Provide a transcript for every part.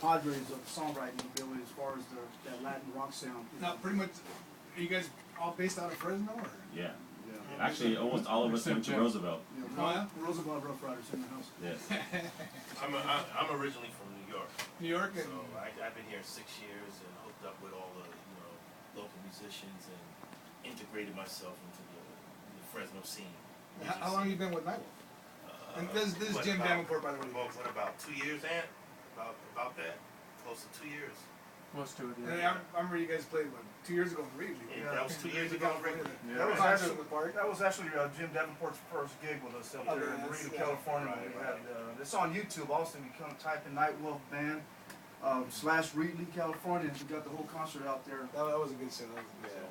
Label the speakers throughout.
Speaker 1: compadres of songwriting ability as far as that Latin rock sound.
Speaker 2: Now, pretty much, are you guys all based out of Fresno, or?
Speaker 3: Yeah. Actually, almost all of us went to Roosevelt.
Speaker 1: Oh yeah, Roosevelt Rough Riders in the house.
Speaker 3: Yes.
Speaker 4: I'm originally from New York.
Speaker 2: New York,
Speaker 4: So I've been here 6 years and hooked up with all the local musicians and integrated myself into the Fresno scene.
Speaker 2: How long have you been with Nightwolf? And this is Jim Davenport, by the way.
Speaker 4: What about 2 years, Ant? About that? Close to 2 years.
Speaker 5: Close to it,
Speaker 2: And
Speaker 5: yeah.
Speaker 2: I remember you guys played, what, 2 years ago in Reedley?
Speaker 4: Yeah, that was 2 years ago in Reedley.
Speaker 1: That was
Speaker 2: Concert
Speaker 1: actually
Speaker 2: with Bart.
Speaker 1: Jim Davenport's first gig with us up there in Reno, California.
Speaker 2: Right,
Speaker 1: We had, it's on YouTube also. You come type in Nightwolf Band / Reedley, California, and we got the whole concert out there.
Speaker 2: That was a good show.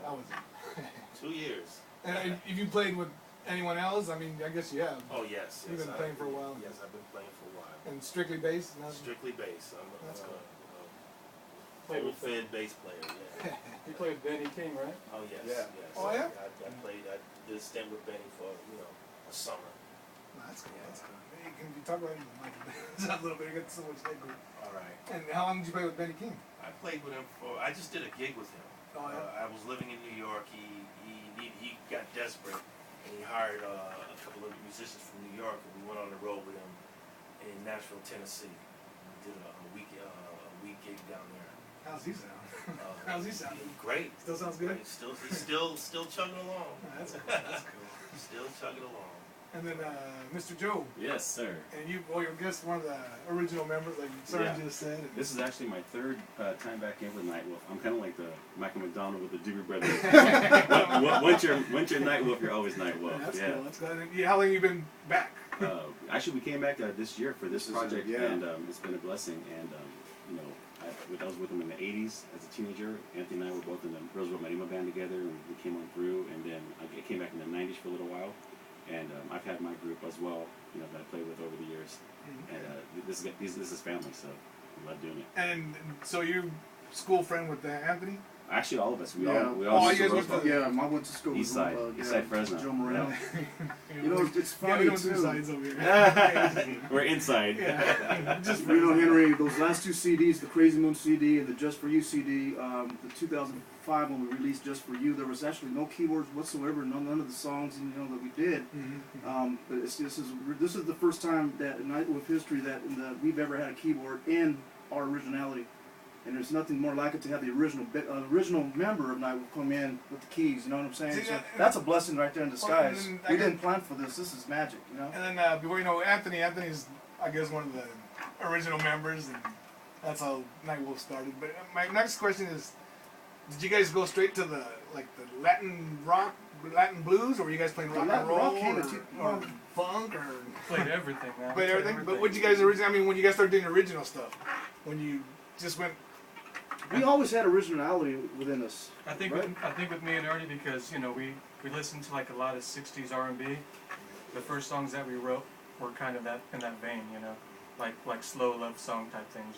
Speaker 2: That was a good show.
Speaker 4: 2 years.
Speaker 2: And if you played with anyone else, I mean, I guess you have.
Speaker 4: Oh yes.
Speaker 2: You've been playing for a while.
Speaker 4: Yes, I've been playing for a while.
Speaker 2: And strictly bass?
Speaker 4: Strictly bass. I'm
Speaker 2: That's cool.
Speaker 4: full fed bass player. Yeah.
Speaker 5: You played Benny King, right?
Speaker 4: Oh yes.
Speaker 1: Yeah.
Speaker 4: Yes.
Speaker 2: Oh, yeah?
Speaker 4: I did a stint with Benny for a summer.
Speaker 2: That's cool. That's cool. Hey, can you talk about him? A little bit. You got so much head group.
Speaker 4: All right.
Speaker 2: And how long did you play with Benny King?
Speaker 4: I played with him I just did a gig with him.
Speaker 2: Oh, yeah?
Speaker 4: I was living in New York. He got desperate and he hired a couple of musicians from New York, and we went on the road with him in Nashville, Tennessee. We did a week gig down there.
Speaker 2: How's he sound? How's he sound?
Speaker 4: Great.
Speaker 2: Still sounds good?
Speaker 4: He's still chugging along.
Speaker 2: That's cool. That's cool.
Speaker 4: Still chugging along.
Speaker 2: And then Mr. Joe.
Speaker 3: Yes, sir.
Speaker 2: And you, well, you're just one of the original members, like Sir just said.
Speaker 3: This is actually my third time back in with Nightwolf. I'm kind of like the Michael McDonald with the Doobie Brothers. once you're Nightwolf, you're always Nightwolf.
Speaker 2: That's
Speaker 3: yeah.
Speaker 2: cool. That's cool. And how long have you been back?
Speaker 3: Actually, we came back this year for this project,
Speaker 1: yeah.
Speaker 3: and it's been a blessing. And I was with him in the '80s as a teenager. Anthony and I were both in the Roosevelt Medima band together, and we came on through. And then I came back in the '90s for a little while. And I've had my group as well, that I played with over the years. And this is family, so we love doing it.
Speaker 2: And so you school friend with Anthony?
Speaker 3: Actually, all of us. We
Speaker 2: Oh,
Speaker 3: all
Speaker 2: you guys went to
Speaker 1: I went to school
Speaker 3: East
Speaker 1: with
Speaker 3: Side, East Side Fresno.
Speaker 1: Joe Moreno.
Speaker 3: Yeah.
Speaker 1: It's funny
Speaker 2: we don't
Speaker 1: too.
Speaker 2: do sides over here.
Speaker 3: We're inside.
Speaker 2: Yeah. Just
Speaker 1: Henry, those last two CDs, the Crazy Moon CD and the Just For You CD, the 2005 when we released Just For You, there was actually no keyboards whatsoever, none of the songs that we did. But this is the first time that in Nightwolf history that we've ever had a keyboard in our originality. And there's nothing more like it to have the original member of Nightwolf come in with the keys. You know what I'm saying? So that's a blessing right there in disguise. We didn't plan for this. This is magic.
Speaker 2: And then before Anthony's I guess one of the original members, and that's how Nightwolf started. But my next question is, did you guys go straight to the Latin rock, Latin blues, or were you guys playing rock and roll, or funk, or
Speaker 5: Played everything, man.
Speaker 2: played everything? But what did you guys originally? I mean, when you guys started doing original stuff, when you just went.
Speaker 1: We always had originality within us.
Speaker 5: I think with me and Ernie, because we listened to like a lot of '60s R&B. The first songs that we wrote were kind of in that vein, like slow love song type things,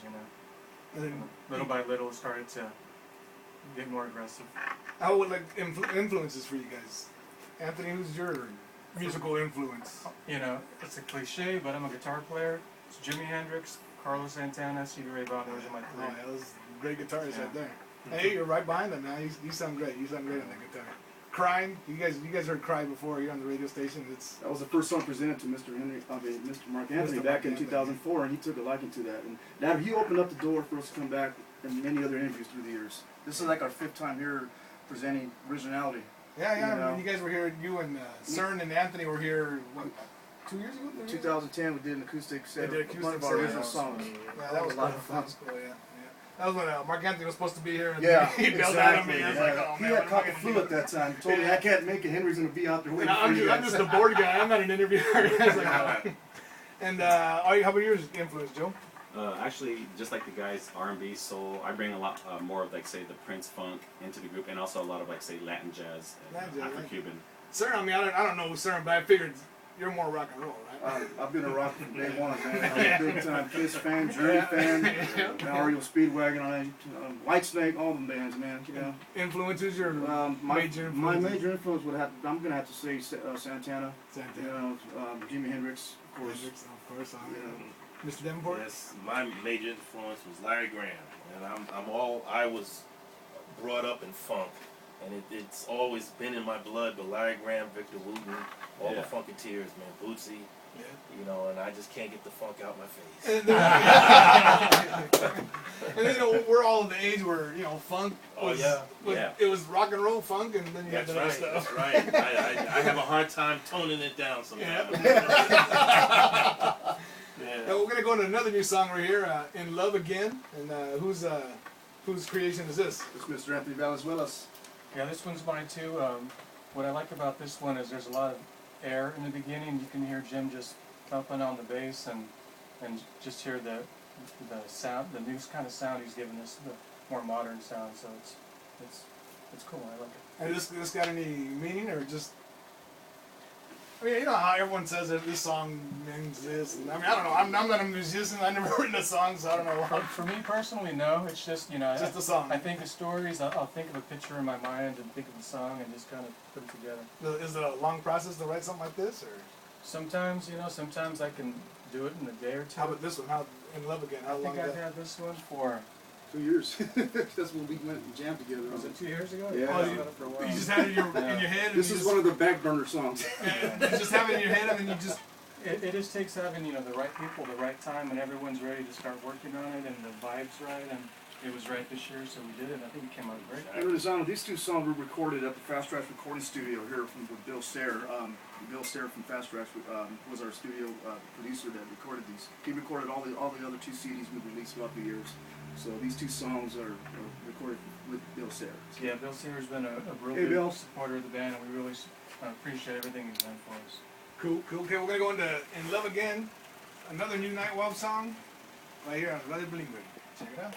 Speaker 2: And then
Speaker 5: little by little, started to get more aggressive.
Speaker 2: How would influences for you guys? Anthony, who's your musical influence?
Speaker 5: It's a cliche, but I'm a guitar player. It's Jimi Hendrix, Carlos Santana, Stevie Ray Vaughan. Those are my three.
Speaker 2: Oh, yeah, those great guitarists right there. Hey, you're right behind them now. You sound great. You sound great on that guitar. Crying. You guys heard "Cry" before here on the radio station.
Speaker 1: That was the first song presented to Mr. Mark Anthony back in 2004, and he took a liking to that. And he opened up the door for us to come back in many other interviews through the years. This is like our 5th time here presenting originality.
Speaker 2: Yeah. When you guys were here, you and CERN and Anthony were here. What? 2 years ago?
Speaker 1: 2010, we did an acoustic set
Speaker 2: of
Speaker 1: one of our original songs.
Speaker 2: Yeah, that was a lot of fun. Cool, yeah. That was when Mark Anthony was supposed to be here. And he bailed
Speaker 1: exactly.
Speaker 2: out on me. I was like, oh,
Speaker 1: he
Speaker 2: man,
Speaker 1: had caught the flu at that time. He told me, I can't make it. Henry's going to be out there waiting for you.
Speaker 2: I'm just a board guy. I'm not an interviewer. And how about yours influence, Joe?
Speaker 3: Actually, just like the guys, R&B, soul. I bring a lot more of say the Prince funk into the group, and also a lot of say Latin jazz, and Afro-Cuban.
Speaker 2: CERN, I mean, I don't know CERN, but I figured you're more rock and roll, right?
Speaker 1: I've been a rock from day one, man. I'm a big time Kiss fan, Journey fan, REO Speedwagon, Whitesnake, all them bands, man.
Speaker 2: Influences your major influences?
Speaker 1: My major influence I'm gonna have to say Santana. Jimi Hendrix, of course.
Speaker 2: Mr. Davenport?
Speaker 4: Yes, my major influence was Larry Graham, and I was brought up in funk, and it's always been in my blood. But Larry Graham, Victor Wooten, all the Funketeers, man, Bootsy,
Speaker 2: Yeah.
Speaker 4: you know, and I just can't get the funk out my face.
Speaker 2: And then, you know, we're all in the age where, you know, funk
Speaker 4: Oh,
Speaker 2: was,
Speaker 4: yeah.
Speaker 2: it was rock and roll funk, and then you had
Speaker 4: That's
Speaker 2: the other
Speaker 4: right.
Speaker 2: stuff.
Speaker 4: That's right. I have a hard time toning it down sometimes.
Speaker 2: Now, we're gonna go into another new song right here, "In Love Again," and whose creation is this?
Speaker 1: It's Mr. Anthony Valenzuela's.
Speaker 5: Yeah, this one's mine too. What I like about this one is there's a lot of air in the beginning. You can hear Jim just thumping on the bass and just hear the sound, the new kind of sound he's giving us, the more modern sound. So it's cool. I like it.
Speaker 2: And this got any meaning or just? I mean, you know how everyone says that this song means this. And, I mean, I don't know. I'm not a musician. I've never written a song, so I don't know.
Speaker 5: For me personally, no. It's just, you know,
Speaker 2: Just a song.
Speaker 5: I think of stories. I'll think of a picture in my mind and think of the song and just kind of put it together.
Speaker 2: Is it a long process to write something like this, or
Speaker 5: Sometimes, you know, sometimes I can do it in a day or two.
Speaker 2: how about this one? How "In Love Again"? How
Speaker 5: I
Speaker 2: long
Speaker 5: think
Speaker 2: is
Speaker 5: I've
Speaker 2: that?
Speaker 5: had this one for,
Speaker 1: 2 years. That's when we went and jammed together.
Speaker 5: was it 2 years ago?
Speaker 1: Yeah.
Speaker 5: I've
Speaker 2: Oh,
Speaker 5: had it for a while.
Speaker 2: You just had it in your head.
Speaker 1: This
Speaker 2: and
Speaker 1: is
Speaker 2: you
Speaker 1: one of the back burner songs.
Speaker 2: you just have it in your head, and then you just.
Speaker 5: It just takes having, you know, the right people, the right time, and everyone's ready to start working on it, and the vibe's right, and it was right this year, so we did it, and I think it came out great.
Speaker 1: These two songs were recorded at the Fast Tracks recording studio here with Bill Sayre. Bill Sayre from Fast Tracks was our studio producer that recorded these. He recorded all the other 2 CDs we released throughout the years. So these 2 songs are recorded with Bill Sayre. So.
Speaker 5: Yeah, Bill Sear's been a real
Speaker 1: Hey,
Speaker 5: good
Speaker 1: Bill.
Speaker 5: supporter of the band, and we really appreciate everything he's done for us.
Speaker 2: Cool. Okay, we're gonna go into "In Love Again," another new Nightwolf song, right here on Brother Bling. Check it out.